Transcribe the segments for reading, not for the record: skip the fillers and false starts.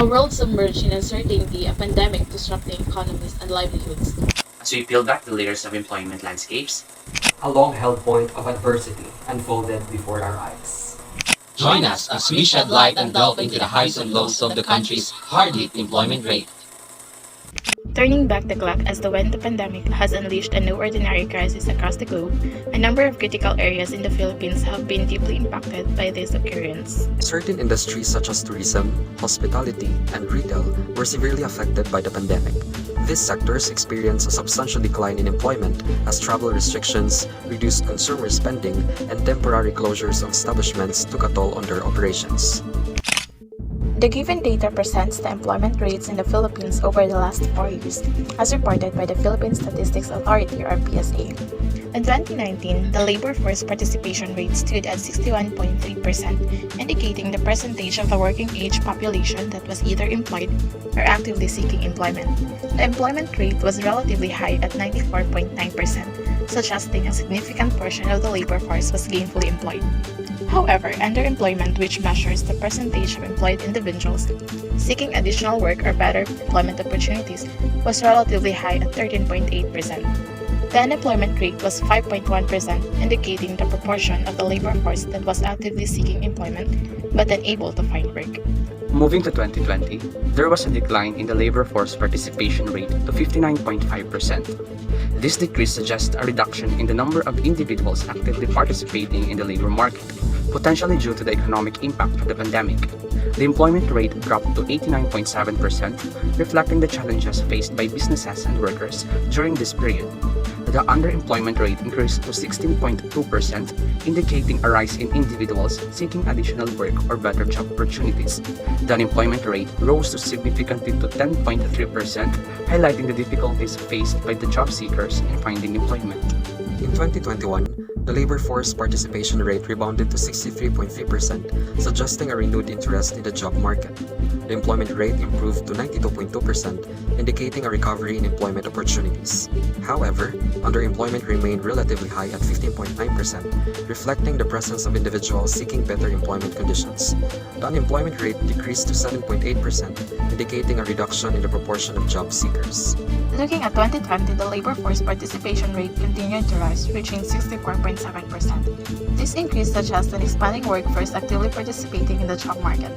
A world submerged in uncertainty, a pandemic disrupting economies and livelihoods. As we peel back the layers of employment landscapes, A long-held point of adversity unfolded before our eyes. Join us as we shed light and delve into the highs and lows of the country's hard-hit employment rate. Turning back the clock as to when the pandemic has unleashed a new ordinary crisis across the globe, a number of critical areas in the Philippines have been deeply impacted by this occurrence. Certain industries such as tourism, hospitality, and retail were severely affected by the pandemic. These sectors experienced a substantial decline in employment as travel restrictions, reduced consumer spending, and temporary closures of establishments took a toll on their operations. The given data presents the employment rates in the Philippines over the last 4 years, as reported by the Philippine Statistics Authority or BSCE. In 2019, the labor force participation rate stood at 61.3%, indicating the percentage of the working age population that was either employed or actively seeking employment. The employment rate was relatively high at 94.9%, suggesting a significant portion of the labor force was gainfully employed. However, underemployment, which measures the percentage of employed individuals seeking additional work or better employment opportunities, was relatively high at 13.8%. The unemployment rate was 5.1%, indicating the proportion of the labor force that was actively seeking employment but unable to find work. moving to 2020, there was a decline in the labor force participation rate to 59.5%. This decrease suggests a reduction in the number of individuals actively participating in the labor market, potentially due to the economic impact of the pandemic. The employment rate dropped to 89.7%, reflecting the challenges faced by businesses and workers during this period. The underemployment rate increased to 16.2%, indicating a rise in individuals seeking additional work or better job opportunities. The unemployment rate rose significantly to 10.3%, highlighting the difficulties faced by the job seekers in finding employment. In 2021, the labor force participation rate rebounded to 63.3%, suggesting a renewed interest in the job market. The employment rate improved to 92.2%, indicating a recovery in employment opportunities. However, underemployment remained relatively high at 15.9%, reflecting the presence of individuals seeking better employment conditions. The unemployment rate decreased to 7.8%, indicating a reduction in the proportion of job seekers. Looking at 2020, the labor force participation rate continued to rise, reaching 64.7%. This increase suggests an expanding workforce actively participating in the job market.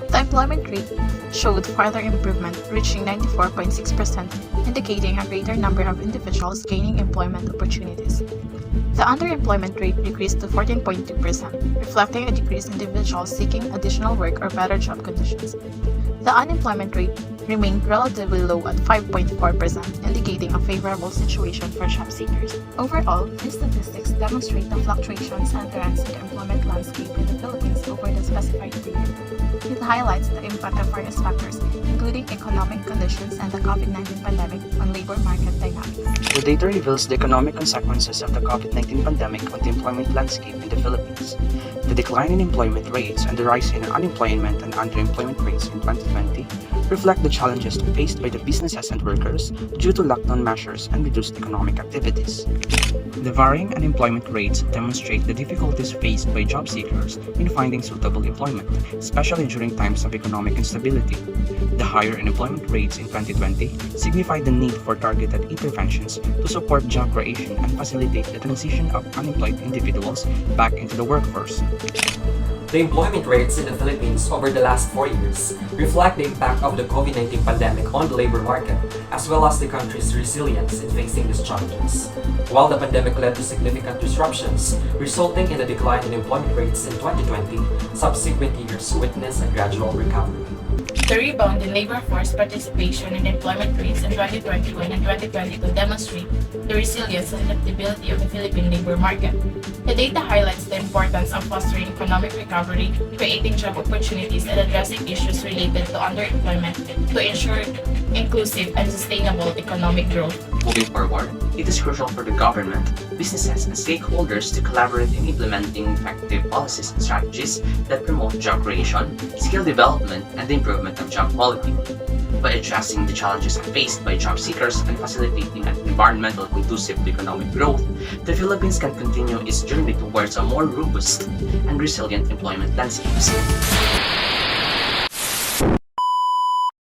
The employment rate showed further improvement, reaching 94.6%, indicating a greater number of individuals gaining employment opportunities. The underemployment rate decreased to 14.2%, reflecting a decrease in individuals seeking additional work or better job conditions. The unemployment rate remained relatively low at 5.4%, indicating a favorable situation for job seekers. Overall, these statistics demonstrate the fluctuations and trends in the employment landscape in the Philippines over the specified period. It highlights the impact of various factors, including economic conditions and the COVID-19 pandemic on labor market dynamics. The data reveals the economic consequences of the COVID-19 pandemic on the employment landscape in the Philippines. The decline in employment rates and the rise in unemployment and underemployment rates in 2020 reflect the challenges faced by the businesses and workers due to lockdown measures and reduced economic activities. The varying unemployment rates demonstrate the difficulties faced by job seekers in finding suitable employment, especially during times of economic instability. The higher unemployment rates in 2020 signify the need for targeted interventions to support job creation and facilitate the transition of unemployed individuals back into the workforce. The employment rates in the Philippines over the last 4 years reflect the impact of the COVID-19 pandemic on the labor market, as well as the country's resilience in facing these challenges. While the pandemic led to significant disruptions, resulting in a decline in employment rates in 2020, subsequent years witnessed a gradual recovery. The rebound in labor force participation and employment rates in 2021 and 2022 demonstrate the resilience and adaptability of the Philippine labor market. The data highlights the importance of fostering economic recovery, creating job opportunities, and addressing issues related to underemployment to ensure inclusive and sustainable economic growth. Moving forward, it is crucial for the government, businesses, and stakeholders to collaborate in implementing effective policies and strategies that promote job creation, skill development, and the improvement of job quality. By addressing the challenges faced by job seekers and facilitating an environment conducive to economic growth, the Philippines can continue its journey towards a more robust and resilient employment landscape.